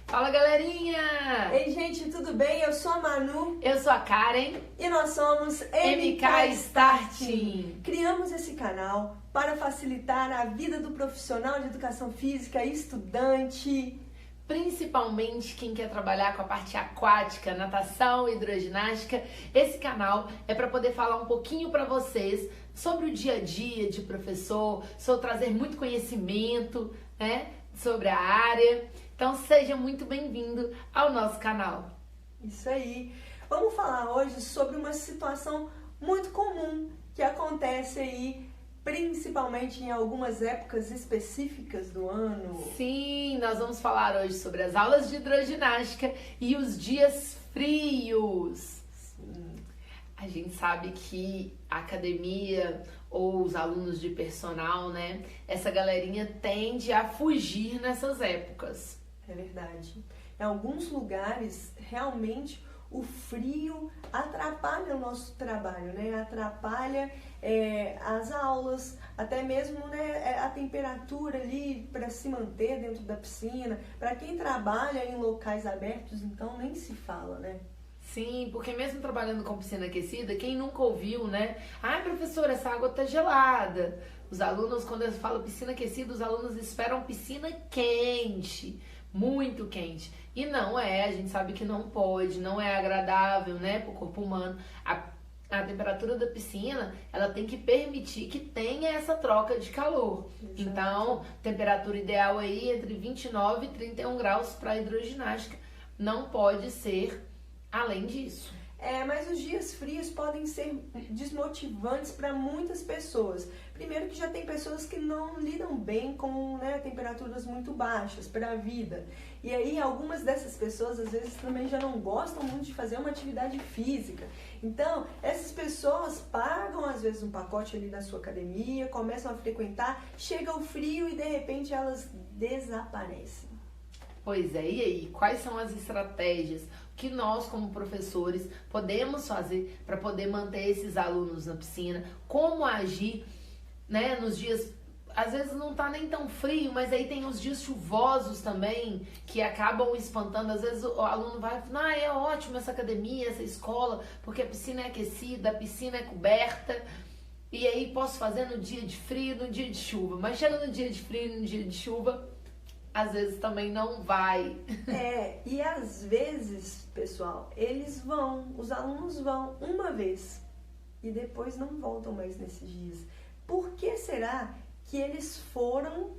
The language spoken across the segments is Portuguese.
Fala, galerinha! Ei, gente, tudo bem? Eu sou a Manu. Eu sou a Karen. E nós somos MK Starting. Criamos esse canal para facilitar a vida do profissional de educação física, estudante. Principalmente quem quer trabalhar com a parte aquática, natação, hidroginástica. Esse canal é para poder falar um pouquinho para vocês sobre o dia a dia de professor, sobre trazer muito conhecimento, né, sobre a área. Então seja muito bem-vindo ao nosso canal. Isso aí. Vamos falar hoje sobre uma situação muito comum que acontece aí, principalmente em algumas épocas específicas do ano. Sim, nós vamos falar hoje sobre as aulas de hidroginástica e os dias frios. Sim. A gente sabe que a academia ou os alunos de personal, né? Essa galerinha tende a fugir nessas épocas. É verdade. Em alguns lugares, realmente, o frio atrapalha o nosso trabalho, né? Atrapalha as aulas, até mesmo, né, a temperatura ali para se manter dentro da piscina. Para quem trabalha em locais abertos, então nem se fala, né? Sim, porque mesmo trabalhando com piscina aquecida, quem nunca ouviu, né? Ai, professora, essa água tá gelada. Os alunos, quando eu falo piscina aquecida, os alunos esperam piscina quente, muito quente. E não é, a gente sabe que não pode, não é agradável, né, pro corpo humano. A temperatura da piscina, ela tem que permitir que tenha essa troca de calor. Exato. Então, temperatura ideal aí entre 29 e 31 graus para hidroginástica. Não pode ser além disso. Mas os dias frios podem ser desmotivantes para muitas pessoas. Primeiro que já tem pessoas que não lidam bem com, né, temperaturas muito baixas para a vida. E aí algumas dessas pessoas às vezes também já não gostam muito de fazer uma atividade física. Então, essas pessoas pagam às vezes um pacote ali na sua academia, começam a frequentar, chega o frio e de repente elas desaparecem. Pois é, e aí? Quais são as estratégias que nós, como professores, podemos fazer para poder manter esses alunos na piscina? Como agir, né, nos dias... Às vezes não tá nem tão frio, mas aí tem os dias chuvosos também, que acabam espantando. Às vezes o aluno vai falar, é ótimo essa academia, essa escola, porque a piscina é aquecida, a piscina é coberta. E aí posso fazer no dia de frio, no dia de chuva. Mas chega no dia de frio e no dia de chuva, às vezes também não vai. E às vezes, pessoal, os alunos vão uma vez e depois não voltam mais nesses dias. Por que será que eles foram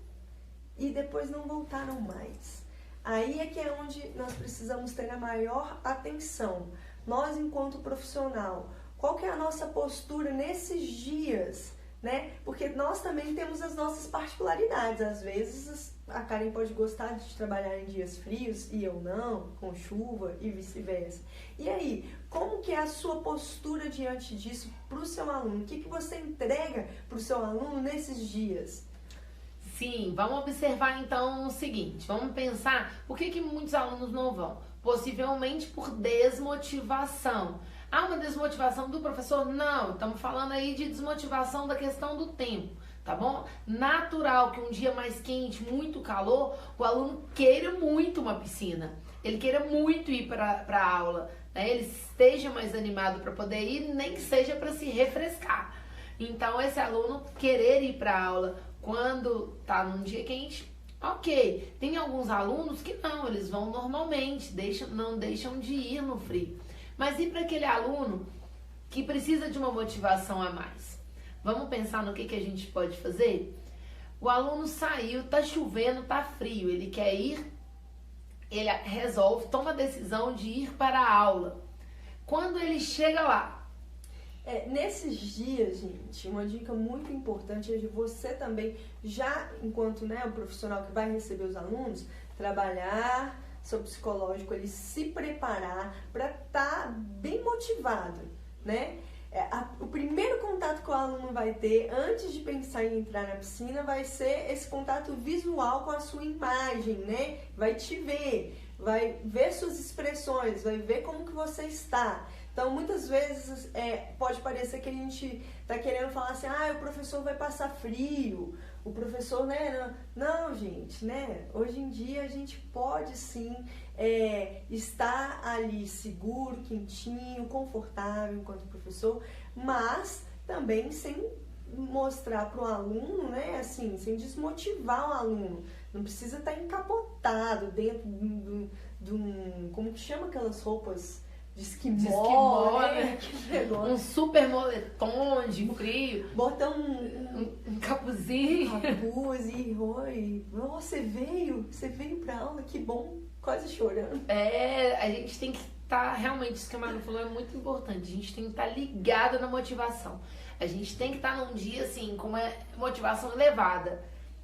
e depois não voltaram mais? Aí é que é onde nós precisamos ter a maior atenção. Nós, enquanto profissional, qual que é a nossa postura nesses dias, né? Porque nós também temos as nossas particularidades. Às vezes a Karen pode gostar de trabalhar em dias frios e eu não, com chuva e vice-versa. E aí, como que é a sua postura diante disso para o seu aluno? O que você entrega para o seu aluno nesses dias? Sim, vamos observar então o seguinte, vamos pensar por que muitos alunos não vão? Possivelmente por desmotivação. Há uma desmotivação do professor? Não, estamos falando aí de desmotivação da questão do tempo, tá bom? Natural que um dia mais quente, muito calor, o aluno queira muito uma piscina, ele queira muito ir para a aula, né? Ele esteja mais animado para poder ir, nem que seja para se refrescar. Então, esse aluno querer ir para a aula quando tá num dia quente, ok. Tem alguns alunos que não, eles vão normalmente, não deixam de ir no frio. Mas e para aquele aluno que precisa de uma motivação a mais? Vamos pensar no que a gente pode fazer? O aluno saiu, tá chovendo, tá frio, ele quer ir, ele resolve, toma a decisão de ir para a aula. Quando ele chega lá, nesses dias, gente, uma dica muito importante é de você também, já enquanto, né, o profissional que vai receber os alunos, trabalhar seu psicológico, ele se preparar para estar bem motivado, né? O primeiro contato que o aluno vai ter antes de pensar em entrar na piscina vai ser esse contato visual com a sua imagem, né? Vai te ver, vai ver suas expressões, vai ver como que você está. Então, muitas vezes pode parecer que a gente está querendo falar assim, o professor vai passar frio, o professor, né? Não, gente, né? Hoje em dia a gente pode sim estar ali seguro, quentinho, confortável enquanto professor, mas também sem mostrar para o aluno, né? Assim, sem desmotivar o aluno. Não precisa estar encapotado dentro de um... Como que chama aquelas roupas de esquimó, né? Um super moletom de frio. Botar um capuzinho. Capuz e oi. Você veio pra aula, que bom. Quase chorando. A gente tem que estar, realmente, isso que a Manu falou é muito importante. A gente tem que estar ligado na motivação. A gente tem que estar num dia, assim, com uma motivação elevada.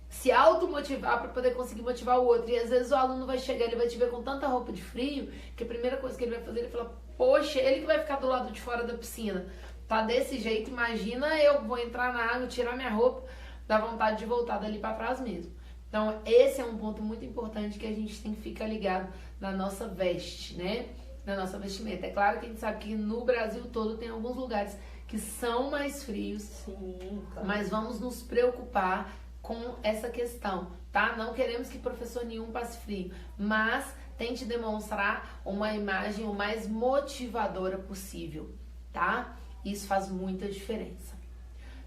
Se automotivar para poder conseguir motivar o outro. E às vezes o aluno vai chegar, ele vai te ver com tanta roupa de frio, que a primeira coisa que ele vai fazer, ele fala, poxa, ele que vai ficar do lado de fora da piscina. Tá desse jeito, imagina eu vou entrar na água, tirar minha roupa, dá vontade de voltar dali para trás mesmo. Então, esse é um ponto muito importante que a gente tem que ficar ligado na nossa veste, né? Na nossa vestimenta. É claro que a gente sabe que no Brasil todo tem alguns lugares que são mais frios. Sim, claro. Mas vamos nos preocupar com essa questão, tá? Não queremos que professor nenhum passe frio, mas tente demonstrar uma imagem o mais motivadora possível, tá? Isso faz muita diferença.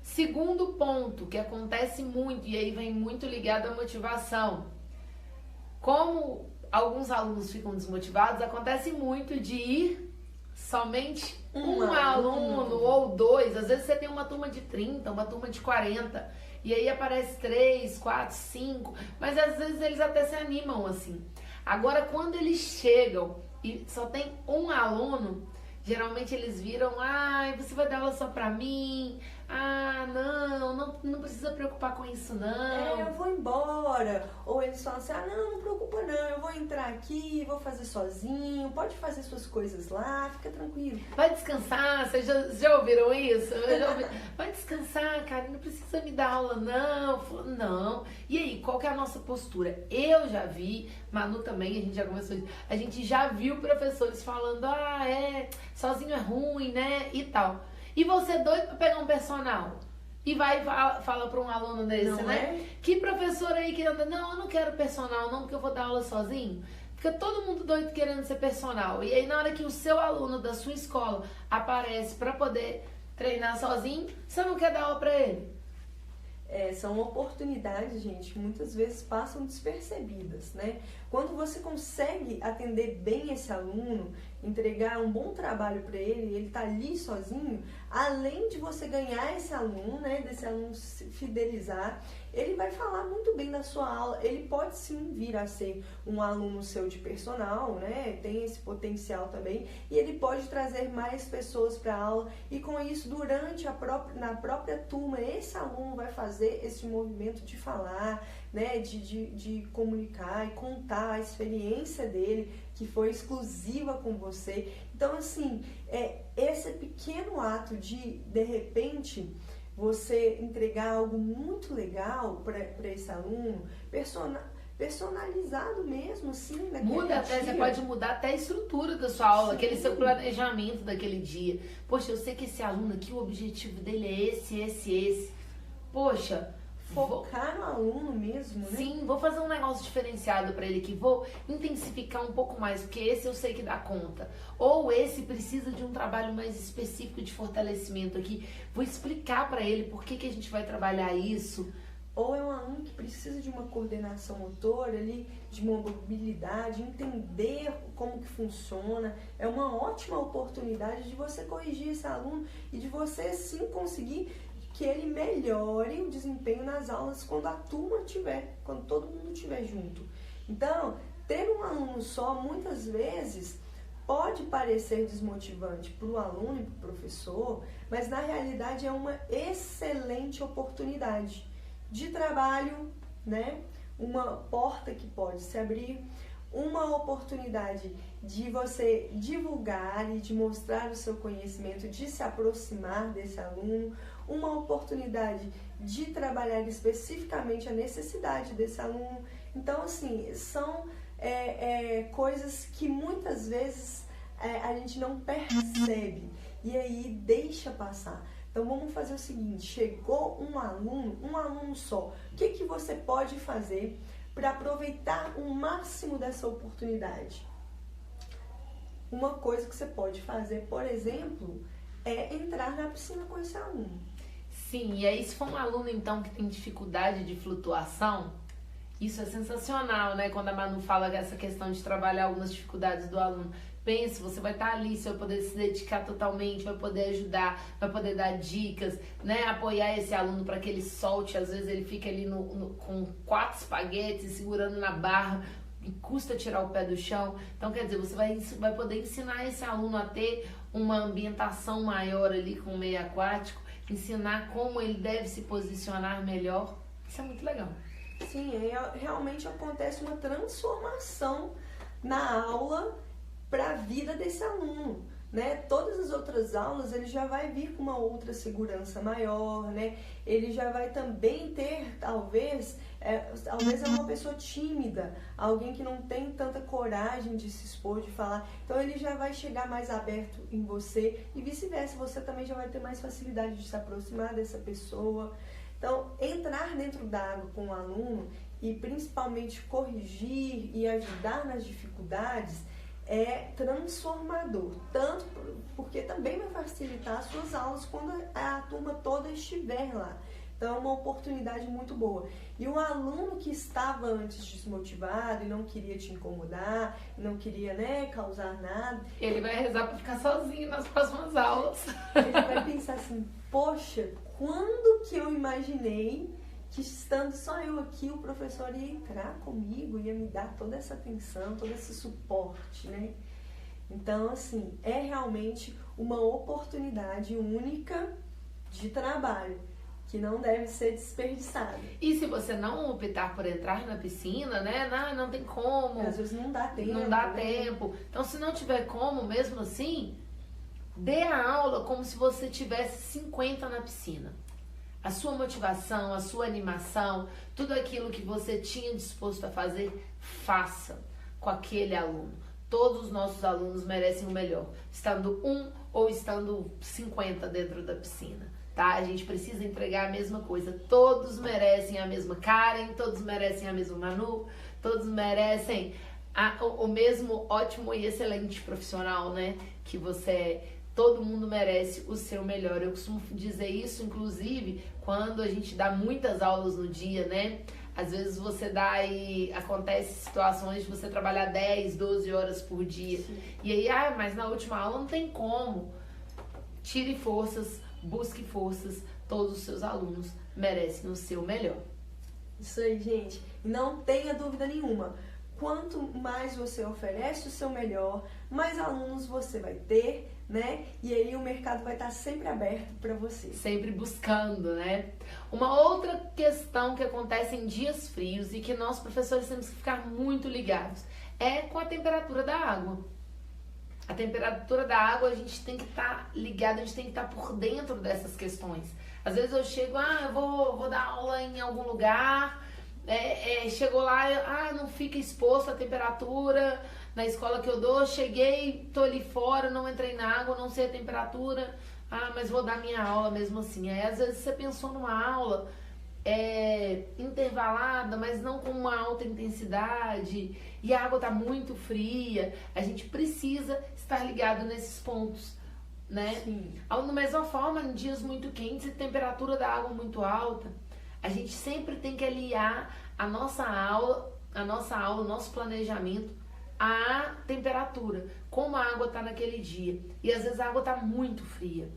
Segundo ponto, que acontece muito, e aí vem muito ligado à motivação. Como alguns alunos ficam desmotivados, acontece muito de ir somente um aluno ou dois. Às vezes você tem uma turma de 30, uma turma de 40, e aí aparece 3, 4, 5, mas às vezes eles até se animam assim. Agora, quando eles chegam e só tem um aluno, geralmente eles viram, você vai dar aula só pra mim, não precisa preocupar com isso não. Eu vou embora. Ou eles falam assim, não preocupa não, eu vou entrar aqui, vou fazer sozinho, pode fazer suas coisas lá, fica tranquilo. Vai descansar, vocês já ouviram isso? Vai descansar, cara, não precisa me dar aula não. Não. E aí, qual que é a nossa postura? Eu já vi, Manu também, a gente já conversou isso, a gente já viu professores falando, sozinho é ruim, né, e tal. E você é doido pra pegar um personal? E vai e fala pra um aluno desse, não né? Que professor aí que anda, não, eu não quero personal não, porque eu vou dar aula sozinho. Fica todo mundo doido querendo ser personal. E aí na hora que o seu aluno da sua escola aparece pra poder treinar sozinho, você não quer dar aula pra ele? São oportunidades, gente, que muitas vezes passam despercebidas, né? Quando você consegue atender bem esse aluno, entregar um bom trabalho para ele tá ali sozinho, além de você ganhar esse aluno, né, desse aluno se fidelizar, ele vai falar muito bem da sua aula, ele pode sim vir a ser um aluno seu de personal, né, tem esse potencial também, e ele pode trazer mais pessoas para a aula, e com isso, na própria turma, esse aluno vai fazer esse movimento de falar, né, de comunicar e contar a experiência dele, que foi exclusiva com você. Então, assim, esse pequeno ato de repente, você entregar algo muito legal para esse aluno, personalizado mesmo, assim, você pode mudar até a estrutura da sua aula, aquele seu planejamento daquele dia. Poxa, eu sei que esse aluno aqui, o objetivo dele é esse. Poxa, focar no aluno mesmo, né? Sim, vou fazer um negócio diferenciado para ele aqui, vou intensificar um pouco mais, porque esse eu sei que dá conta. Ou esse precisa de um trabalho mais específico de fortalecimento aqui. Vou explicar para ele por que a gente vai trabalhar isso. Ou é um aluno que precisa de uma coordenação motora ali, de uma mobilidade, entender como que funciona. É uma ótima oportunidade de você corrigir esse aluno e de você sim conseguir que ele melhore o desempenho nas aulas quando todo mundo estiver junto. Então, ter um aluno só, muitas vezes, pode parecer desmotivante para o aluno e para o professor, mas na realidade é uma excelente oportunidade de trabalho, né? Uma porta que pode se abrir, uma oportunidade de você divulgar e de mostrar o seu conhecimento, de se aproximar desse aluno, uma oportunidade de trabalhar especificamente a necessidade desse aluno. Então, assim, são coisas que muitas vezes a gente não percebe e aí deixa passar. Então vamos fazer o seguinte, chegou um aluno só, o que você pode fazer para aproveitar o máximo dessa oportunidade? Uma coisa que você pode fazer, por exemplo, é entrar na piscina com esse aluno. Sim, e aí se for um aluno então que tem dificuldade de flutuação, isso é sensacional, né? Quando a Manu fala dessa questão de trabalhar algumas dificuldades do aluno. Pense, você vai estar ali, você vai poder se dedicar totalmente, vai poder ajudar, vai poder dar dicas, né? Apoiar esse aluno para que ele solte. Às vezes ele fica ali com 4 espaguetes segurando na barra e custa tirar o pé do chão. Então, quer dizer, você vai poder ensinar esse aluno a ter uma ambientação maior ali com o meio aquático, ensinar como ele deve se posicionar melhor. Isso é muito legal. Sim, realmente acontece uma transformação na aula para a vida desse aluno, né? Todas as outras aulas ele já vai vir com uma outra segurança maior, né? Ele já vai também ter, talvez é uma pessoa tímida, alguém que não tem tanta coragem de se expor, de falar. Então ele já vai chegar mais aberto em você e vice-versa, você também já vai ter mais facilidade de se aproximar dessa pessoa. Então, entrar dentro da água com o aluno e principalmente corrigir e ajudar nas dificuldades é transformador, tanto porque também vai facilitar as suas aulas quando a turma toda estiver lá. Então é uma oportunidade muito boa. E o aluno que estava antes desmotivado e não queria te incomodar, não queria, né, causar nada, ele vai rezar para ficar sozinho nas próximas aulas. Ele vai pensar assim, poxa, quando que eu imaginei que estando só eu aqui, o professor ia entrar comigo, ia me dar toda essa atenção, todo esse suporte, né? Então, assim, é realmente uma oportunidade única de trabalho, que não deve ser desperdiçada. E se você não optar por entrar na piscina, né? Não tem como. Às vezes não dá tempo. Não dá tempo. Então, se não tiver como, mesmo assim, dê a aula como se você tivesse 50 na piscina. A sua motivação, a sua animação, tudo aquilo que você tinha disposto a fazer, faça com aquele aluno. Todos os nossos alunos merecem o melhor, estando 1 ou estando 50 dentro da piscina, tá? A gente precisa entregar a mesma coisa. Todos merecem a mesma Karen, todos merecem a mesma Manu, todos merecem o mesmo ótimo e excelente profissional, né? Que você é. Todo mundo merece o seu melhor. Eu costumo dizer isso, inclusive, quando a gente dá muitas aulas no dia, né? Às vezes você dá e acontece situações de você trabalhar 10, 12 horas por dia. Sim. E aí, mas na última aula não tem como. Tire forças, busque forças. Todos os seus alunos merecem o seu melhor. Isso aí, gente. Não tenha dúvida nenhuma. Quanto mais você oferece o seu melhor, mais alunos você vai ter, né? E aí o mercado vai estar sempre aberto para você. Sempre buscando, né? Uma outra questão que acontece em dias frios e que nós professores temos que ficar muito ligados é com a temperatura da água. A temperatura da água a gente tem que estar ligado, a gente tem que estar por dentro dessas questões. Às vezes eu chego, eu vou dar aula em algum lugar, chegou lá, não fica exposto à temperatura na escola que eu dou, cheguei, tô ali fora, não entrei na água, não sei a temperatura, mas vou dar minha aula mesmo assim. Aí às vezes você pensou numa aula intervalada, mas não com uma alta intensidade, e a água tá muito fria, a gente precisa estar ligado nesses pontos, né? Sim. Da mesma forma, em dias muito quentes e temperatura da água muito alta, a gente sempre tem que aliar a nossa aula, o nosso planejamento à temperatura, como a água está naquele dia. E às vezes a água está muito fria.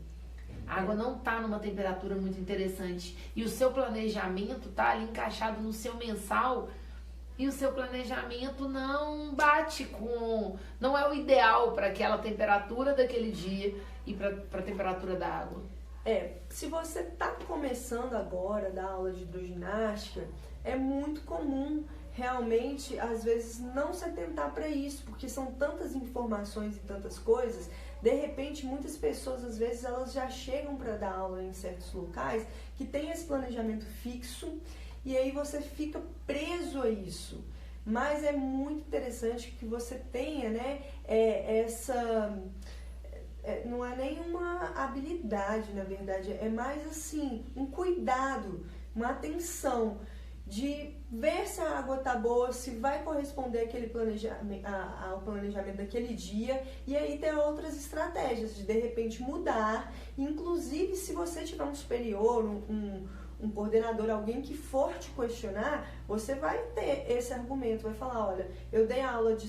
A água não está numa temperatura muito interessante. E o seu planejamento está ali encaixado no seu mensal e o seu planejamento não bate com... não é o ideal para aquela temperatura daquele dia e para a temperatura da água. Se você está começando agora a dar aula de hidroginástica, é muito comum realmente, às vezes, não se atentar para isso, porque são tantas informações e tantas coisas. De repente, muitas pessoas, às vezes, elas já chegam para dar aula em certos locais que tem esse planejamento fixo e aí você fica preso a isso. mas é muito interessante que você tenha, né, não é nenhuma habilidade, na verdade, é mais assim, um cuidado, uma atenção de ver se a água tá boa, se vai corresponder ao planejamento daquele dia, e aí ter outras estratégias de repente mudar, inclusive se você tiver um superior, um coordenador, alguém que for te questionar, você vai ter esse argumento, vai falar, olha, eu dei aula de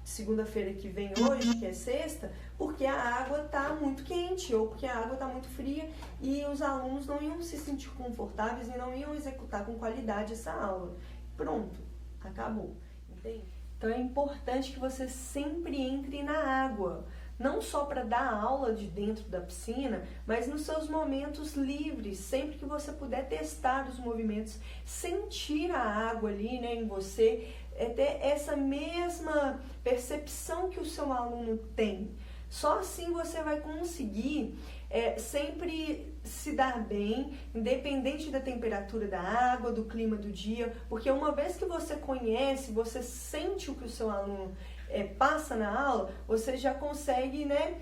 segunda-feira que vem hoje, que é sexta, porque a água está muito quente ou porque a água está muito fria e os alunos não iam se sentir confortáveis e não iam executar com qualidade essa aula. Pronto, acabou. Entende? Então é importante que você sempre entre na água, não só para dar aula de dentro da piscina, mas nos seus momentos livres, sempre que você puder testar os movimentos, sentir a água ali, né, em você, ter essa mesma percepção que o seu aluno tem. Só assim você vai conseguir sempre se dar bem, independente da temperatura da água, do clima do dia, porque uma vez que você conhece, você sente o que o seu aluno passa na aula, você já consegue, né,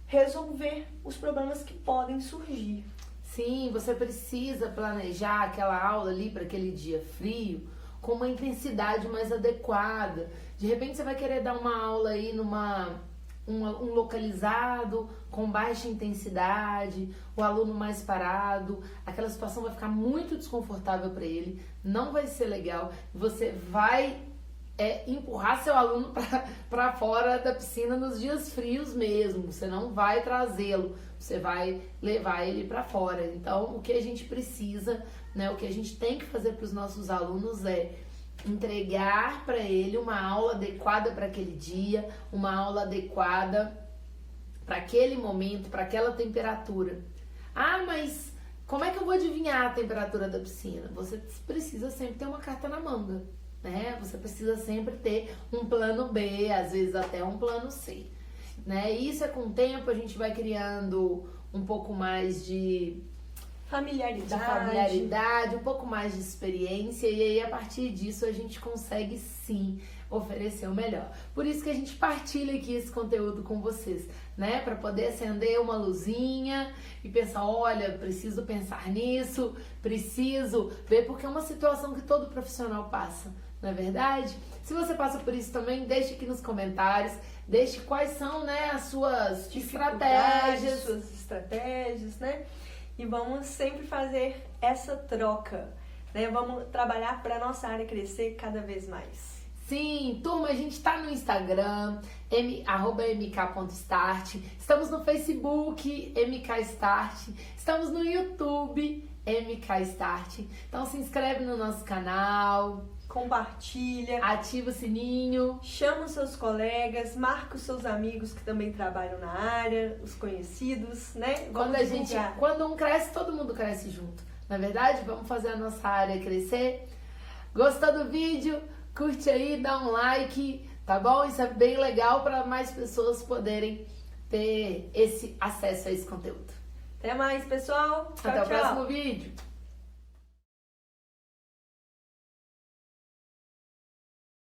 resolver os problemas que podem surgir. Sim, você precisa planejar aquela aula ali para aquele dia frio com uma intensidade mais adequada. De repente você vai querer dar uma aula aí um localizado com baixa intensidade, o aluno mais parado, aquela situação vai ficar muito desconfortável para ele, não vai ser legal, você vai empurrar seu aluno para fora da piscina nos dias frios mesmo, você não vai trazê-lo, você vai levar ele para fora. Então, o que a gente precisa, né, o que a gente tem que fazer para os nossos alunos é entregar para ele uma aula adequada para aquele dia, uma aula adequada para aquele momento, para aquela temperatura. Ah, mas como é que eu vou adivinhar a temperatura da piscina? Você precisa sempre ter uma carta na manga, né? Você precisa sempre ter um plano B, às vezes até um plano C, né? E isso com o tempo a gente vai criando um pouco mais de familiaridade, um pouco mais de experiência, e aí a partir disso a gente consegue sim oferecer o melhor. Por isso que a gente partilha aqui esse conteúdo com vocês, né? Para poder acender uma luzinha e pensar, olha, preciso pensar nisso, preciso ver, porque é uma situação que todo profissional passa, não é verdade? Se você passa por isso também, deixe aqui nos comentários, deixe quais são, né, as suas estratégias, né? E vamos sempre fazer essa troca, né? Vamos trabalhar para a nossa área crescer cada vez mais. Sim, turma, a gente tá no Instagram, @mk.start, estamos no Facebook, MKStart, estamos no YouTube, MKStart. Então se inscreve no nosso canal, compartilha, ativa o sininho, chama os seus colegas, marca os seus amigos que também trabalham na área, os conhecidos, né? Quando um cresce, todo mundo cresce junto. Na verdade, vamos fazer a nossa área crescer. Gostou do vídeo? Curte aí, dá um like, tá bom? Isso é bem legal para mais pessoas poderem ter esse acesso a esse conteúdo. Até mais, pessoal. Até o próximo vídeo.